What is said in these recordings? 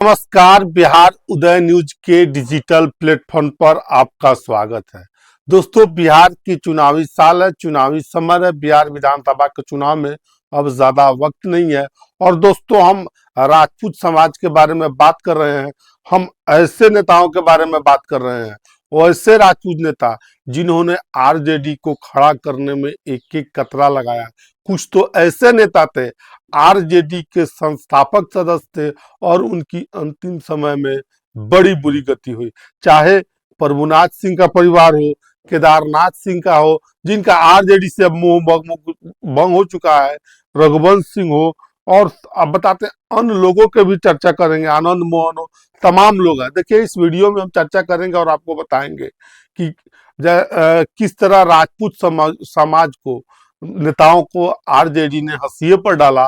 नमस्कार। बिहार उदय न्यूज के digital platform पर आपका स्वागत है। दोस्तों, बिहार की चुनावी साल है, चुनावी समय है। बिहार विधानसभा के चुनाव में अब ज्यादा वक्त नहीं है। और दोस्तों, हम राजपूत समाज के बारे में बात कर रहे हैं। हम ऐसे नेताओं के बारे में बात कर रहे हैं, वैसे राजपूत नेता जिन्होंने आरजेडी को खड़ा करने में एक एक कतरा लगाया। कुछ तो ऐसे नेता थे, आरजेडी के संस्थापक सदस्य थे, और उनकी अंतिम समय में बड़ी बुरी गति हुई। चाहे प्रभुनाथ सिंह का परिवार हो, केदारनाथ सिंह का हो, जिनका आरजेडी से अब मोह भंग हो चुका है, रघुवंश सिंह हो, और अब बताते हैं अन्य लोगों के भी चर्चा करेंगे, आनंद मोहन हो, तमाम लोग हैं। देखिए, इस वीडियो में हम चर्चा करेंगे और आपको बताएंगे कि किस तरह राजपूत समाज को, नेताओं को आरजेडी ने हंसिए पर डाला।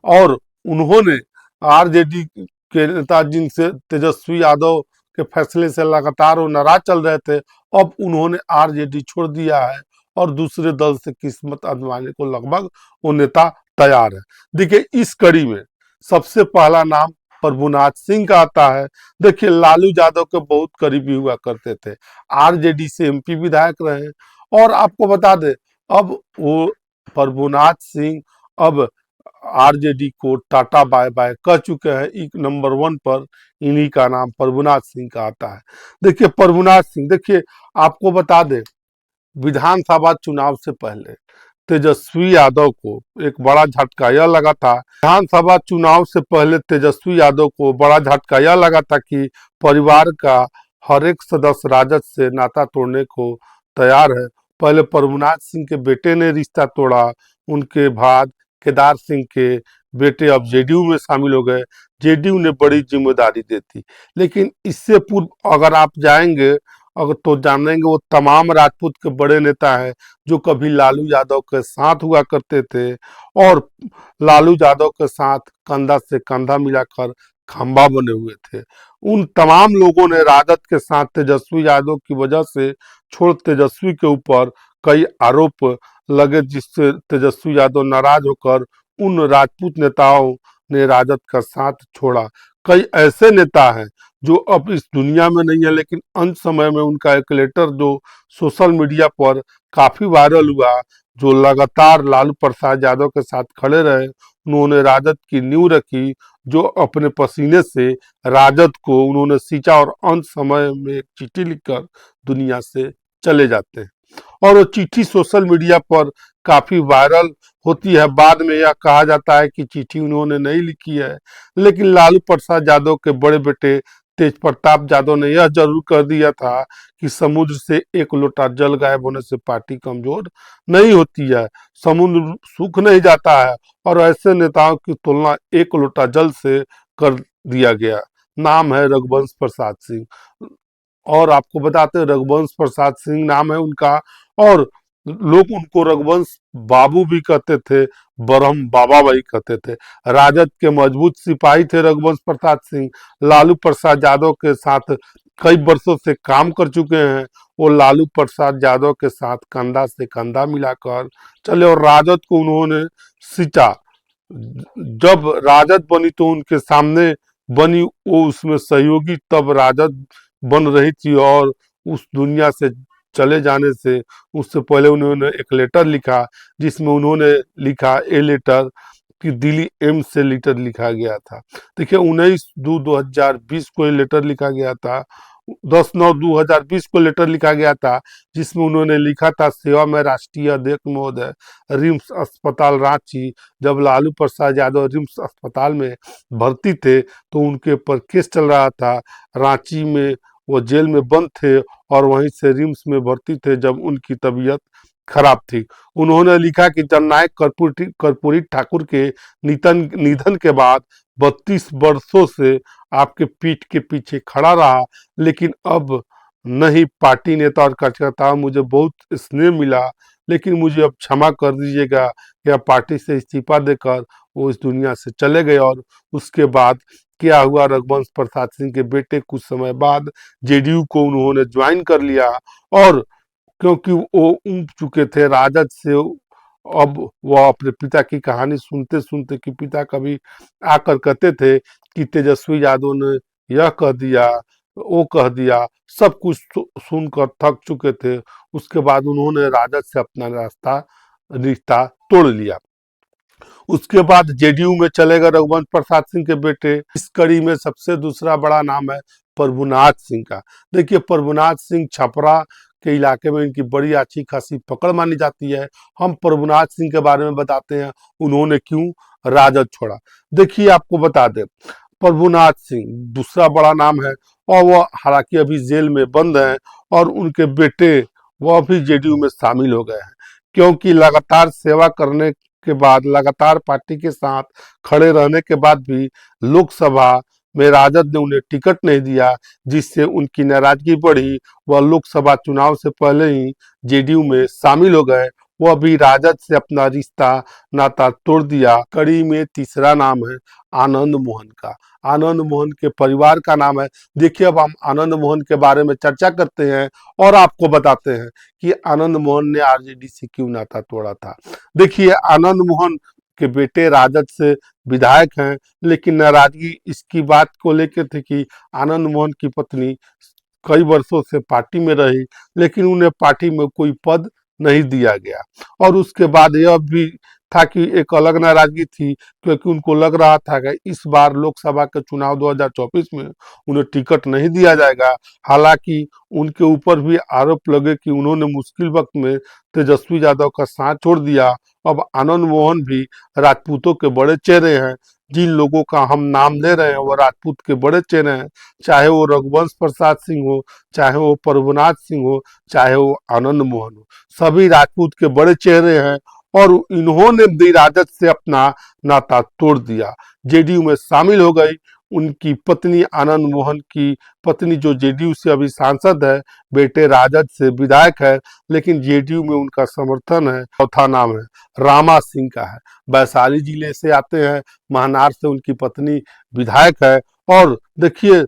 और उन्होंने आरजेडी के नेता जिनसे तेजस्वी यादव के फैसले से लगातार वो नाराज चल रहे थे, अब उन्होंने आरजेडी छोड़ दिया है और दूसरे दल से किस्मत आजमाने को लगभग वो नेता तैयार है। देखिए, इस कड़ी में सबसे पहला नाम प्रभुनाथ सिंह का आता है। देखिए, लालू यादव के बहुत करीबी हुआ करते थे, आरजेडी से एमपी विधायक रहे। और आपको बता दे, अब वो प्रभुनाथ सिंह अब आरजेडी को टाटा बाय बाय कह चुके हैं। एक नंबर 1 पर इन्हीं का नाम प्रभुनाथ सिंह का आता है। देखिए, प्रभुनाथ सिंह, देखिए आपको बता दें, विधानसभा चुनाव से पहले तेजस्वी यादव को एक बड़ा झटका यह लगा था। विधानसभा चुनाव से पहले तेजस्वी यादव को बड़ा झटका यह लगा था कि परिवार का हर एक सदस्य राजद से नाता तोड़ने को तैयार है। पहले प्रभुनाथ सिंह के बेटे ने रिश्ता तोड़ा, उनके बाद केदार सिंह के बेटे अब जेडीयू में शामिल हो गए। जेडीयू ने बड़ी जिम्मेदारी दे दी। लेकिन इससे पूर्व अगर आप जाएंगे, अगर तो जानेंगे, वो तमाम राजपूत के बड़े नेता हैं जो कभी लालू यादव के साथ हुआ करते थे और लालू यादव के साथ कंधा से कंधा मिलाकर खंबा बने हुए थे। उन तमाम लोगों ने राजद के साथ तेजस्वी यादव की वजह से छोड़ तेजस्वी के ऊपर कई आरोप लगे, जिससे तेजस्वी यादव नाराज होकर उन राजपूत नेताओं ने राजद का साथ छोड़ा। कई ऐसे नेता हैं जो अब इस दुनिया में नहीं है, लेकिन अंत समय में उनका एक लेटर जो सोशल मीडिया पर काफी वायरल हुआ, जो लगातार लालू प्रसाद यादव के साथ खड़े रहे, उन्होंने राजद की नींव रखी, जो अपने पसीने से राजद को उन्होंने सींचा, और अंत समय में एक चिट्ठी लिखकर दुनिया से चले जाते हैं। और वो चिट्ठी सोशल मीडिया पर काफी वायरल होती है। बाद में यह कहा जाता है कि चिट्ठी उन्होंने नहीं लिखी है, लेकिन लालू प्रसाद यादव के बड़े बेटे तेज प्रताप यादव ने यह जरूर कर दिया था कि समुद्र से एक लोटा जल गायब होने से पार्टी कमजोर नहीं होती है, समुद्र सूख नहीं जाता है। और ऐसे नेताओं की तुलना एक लोटा जल से कर दिया गया। नाम है रघुवंश प्रसाद सिंह। और आपको बताते हैं, रघुवंश प्रसाद सिंह नाम है उनका, और लोग उनको रघुवंश बाबू भी कहते थे, ब्रह्म बाबा भाई कहते थे। राजद के मजबूत सिपाही थे रघुवंश प्रसाद सिंह। लालू प्रसाद यादव के साथ कई वर्षों से काम कर चुके हैं। वो लालू प्रसाद यादव के साथ कंधा से कंधा मिलाकर चले, और राजद को उन्होंने सींचा। जब राजद बनी तो उनके सामने बनी, वो उसमें सहयोगी तब राजद बन रही थी, और उस दुनिया से चले जाने से उससे पहले उन्होंने एक लेटर लिखा, जिसमें उन्होंने लिखा ए लेटर कि दिल्ली एम्स से लेटर लिखा गया था। देखिए, 19/2/2020 को ये लेटर लिखा गया था। 10/9/2020 को लेटर लिखा गया था, जिसमें उन्होंने लिखा था, सेवा में राष्ट्रीय अध्यक्ष महोदय, रिम्स अस्पताल रांची। जब लालू प्रसाद यादव रिम्स अस्पताल में भर्ती थे तो उनके ऊपर केस चल रहा था। रांची में वो जेल में बंद थे और वहीं से रिम्स में भर्ती थे जब उनकी तबीयत खराब थी। उन्होंने लिखा कि जननायक कर्पूरी ठाकुर के निधन के बाद 32 वर्षों से आपके पीठ के पीछे खड़ा रहा, लेकिन अब नहीं, पार्टी नेता और कार्यकर्ता मुझे बहुत स्नेह मिला, लेकिन मुझे अब क्षमा कर दीजिएगा। या पार्टी से इस्तीफा देकर वो इस दुनिया से चले गए। और उसके बाद क्या हुआ, रघुवंश प्रसाद सिंह के बेटे कुछ समय बाद जेडीयू को उन्होंने ज्वाइन कर लिया, और क्योंकि वो उब चुके थे राजद से, अब वह अपने पिता की कहानी सुनते सुनते कि पिता कभी आकर कहते थे कि तेजस्वी यादव ने यह कह दिया, वो कह दिया, सब कुछ सुनकर थक चुके थे। उसके बाद उन्होंने राजद से अपना रिश्ता तोड़ लिया। उसके बाद जेडीयू में चले गए रघुवंश प्रसाद सिंह के बेटे। इस कड़ी में सबसे दूसरा बड़ा नाम है प्रभुनाथ सिंह का। देखिए, प्रभुनाथ सिंह छपरा के इलाके में इनकी बड़ी अच्छी खासी पकड़ मानी जाती है। हम प्रभुनाथ सिंह के बारे में बताते हैं, उन्होंने क्यों राजद छोड़ा। देखिए, आपको बता दें, प्रभुनाथ सिंह दूसरा बड़ा नाम है और वह हालांकि अभी जेल में बंद हैं, और उनके बेटे वह भी जेडीयू में शामिल हो गए हैं, क्योंकि लगातार सेवा करने के बाद, लगातार पार्टी के साथ खड़े रहने के बाद भी लोकसभा में राजद ने उन्हें टिकट नहीं दिया, जिससे उनकी नाराजगी बढ़ी। वह लोकसभा चुनाव से पहले ही जेडीयू में शामिल हो गए। वह भी राजद से अपना रिश्ता नाता तोड़ दिया। कड़ी में तीसरा नाम है आनंद मोहन का। आनंद मोहन के परिवार का नाम है। देखिए, अब हम आनंद मोहन के बारे में चर्चा करते हैं और आपको बताते हैं कि आनंद मोहन ने आरजेडी से क्यों नाता तोड़ा था। देखिए, आनंद मोहन के बेटे राजद से विधायक हैं, लेकिन नाराजगी इसकी बात को लेकर थी कि आनंद मोहन की पत्नी कई वर्षों से पार्टी में रही, लेकिन उन्हें पार्टी में कोई पद नहीं दिया गया। और उसके बाद यह भी था कि एक अलग नाराजगी थी, क्योंकि उनको लग रहा था कि इस बार लोकसभा के चुनाव 2024 में उन्हें टिकट नहीं दिया जाएगा। हालांकि उनके ऊपर भी आरोप लगे कि उन्होंने मुश्किल वक्त में तेजस्वी यादव का साथ छोड़ दिया। अब आनंद मोहन भी राजपूतों के बड़े चेहरे हैं। जिन लोगों का हम नाम ले रहे हैं वो राजपूत के बड़े चेहरे हैं, चाहे वो रघुवंश प्रसाद सिंह हो, चाहे वो प्रभुनाथ सिंह हो, चाहे वो आनंद मोहन हो, सभी राजपूत के बड़े चेहरे हैं। और इन्होंने भी राजद से अपना नाता तोड़ दिया, जेडीयू में शामिल हो गई। उनकी पत्नी, आनंद मोहन की पत्नी जो जेडीयू से अभी सांसद है, बेटे राजद से विधायक है, लेकिन जेडीयू में उनका समर्थन है। चौथा नाम है रामा सिंह का है। वैशाली जिले से आते हैं, महनार से उनकी पत्नी विधायक है। और देखिए,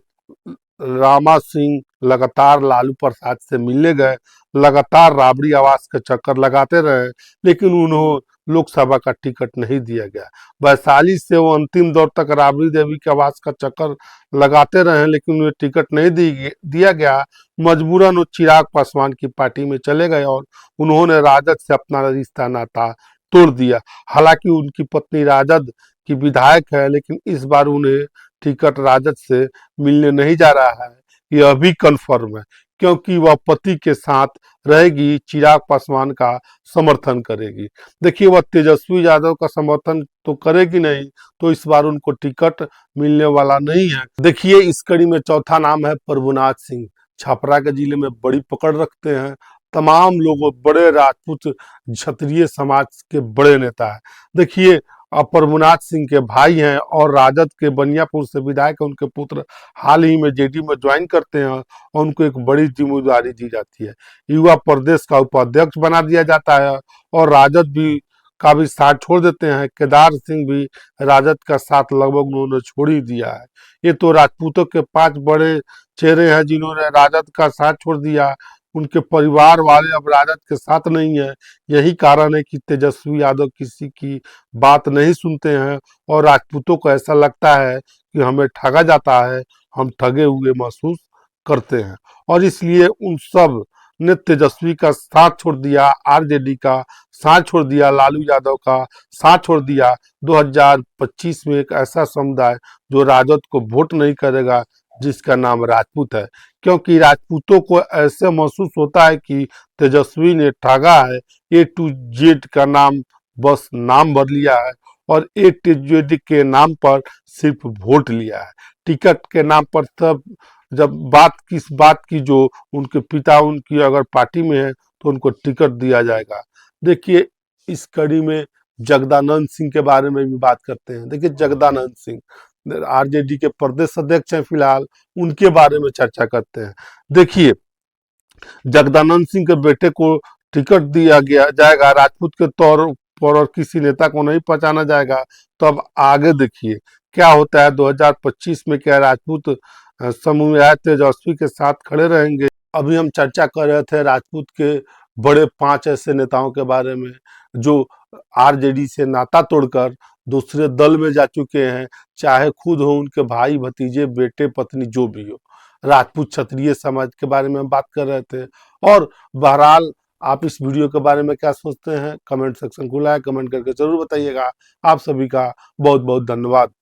रामा सिंह लगातार लालू प्रसाद से मिलने गए, लगातार राबड़ी आवास का चक्कर लगाते रहे, लेकिन उन्होंने लोकसभा का टिकट नहीं दिया गया। वैशाली से वो अंतिम दौर तक राबड़ी देवी के आवास का चक्कर लगाते रहे, लेकिन उन्हें टिकट नहीं दिया गया। मजबूरन वो चिराग पासवान की पार्टी में चले गए और उन्होंने राजद से अपना रिश्ता नाता तोड़ दिया। हालांकि उनकी पत्नी राजद की विधायक है, लेकिन इस बार उन्हें टिकट राजद से मिलने नहीं जा रहा है, यह भी कन्फर्म है, क्योंकि वह पति के साथ रहेगी, चिराग पासवान का समर्थन करेगी। देखिए, वह तेजस्वी यादव का समर्थन तो करेगी नहीं, तो इस बार उनको टिकट मिलने वाला नहीं है। देखिए, इस कड़ी में चौथा नाम है प्रभुनाथ सिंह। छपरा के जिले में बड़ी पकड़ रखते हैं, तमाम लोगों, बड़े राजपूत क्षत्रिय समाज के बड़े नेता है। देखिए, प्रभुनाथ सिंह के भाई हैं और राजद के बनियापुर से विधायक उनके पुत्र हाल ही में जेडीयू में ज्वाइन करते हैं, और उनको एक बड़ी जिम्मेदारी दी जाती है। युवा प्रदेश का उपाध्यक्ष बना दिया जाता है, और राजद भी का भी साथ छोड़ देते हैं। केदार सिंह भी राजद का साथ लगभग उन्होंने छोड़ ही दिया है। ये तो राजपूतों के 5 बड़े चेहरे हैं जिन्होंने राजद का साथ छोड़ दिया। उनके परिवार वाले अब राजद के साथ नहीं है। यही कारण है कि तेजस्वी यादव किसी की बात नहीं सुनते हैं, और राजपूतों को ऐसा लगता है कि हमें ठगा जाता है, हम ठगे हुए महसूस करते हैं, और इसलिए उन सब ने तेजस्वी का साथ छोड़ दिया, आरजेडी का साथ छोड़ दिया, लालू यादव का साथ छोड़ दिया। 2025 में एक ऐसा समुदाय जो राजद को वोट नहीं करेगा, जिसका नाम राजपूत है, क्योंकि राजपूतों को ऐसे महसूस होता है कि तेजस्वी ने ठगा है। ए टू जेड का नाम बस नाम भर लिया है, और ए टू जेड के नाम पर सिर्फ वोट लिया है। टिकट के नाम पर सब, जब बात किस बात की, जो उनके पिता उनकी अगर पार्टी में है तो उनको टिकट दिया जाएगा। देखिए, इस कड़ी में जगदानंद सिंह के बारे में भी बात करते हैं। देखिए, जगदानंद सिंह आरजेडी के प्रदेश अध्यक्ष हैं फिलहाल, उनके बारे में चर्चा करते हैं। देखिए, जगदानंद सिंह के बेटे को टिकट दिया गया जाएगा राजपूत के तौर पर, और किसी नेता को नहीं पहचाना जाएगा। तो अब आगे देखिए क्या होता है 2025 में। क्या राजपूत समुदाय तेजस्वी के साथ खड़े रहेंगे? अभी हम चर्चा कर रहे थे राजपूत के बड़े 5 ऐसे नेताओं के बारे में जो आरजेडी से नाता तोड़कर दूसरे दल में जा चुके हैं, चाहे खुद हो उनके भाई भतीजे बेटे पत्नी जो भी हो। राजपूत क्षत्रिय समाज के बारे में हम बात कर रहे थे। और बहरहाल आप इस वीडियो के बारे में क्या सोचते हैं, कमेंट सेक्शन खुला है, कमेंट करके जरूर बताइएगा। आप सभी का बहुत बहुत धन्यवाद।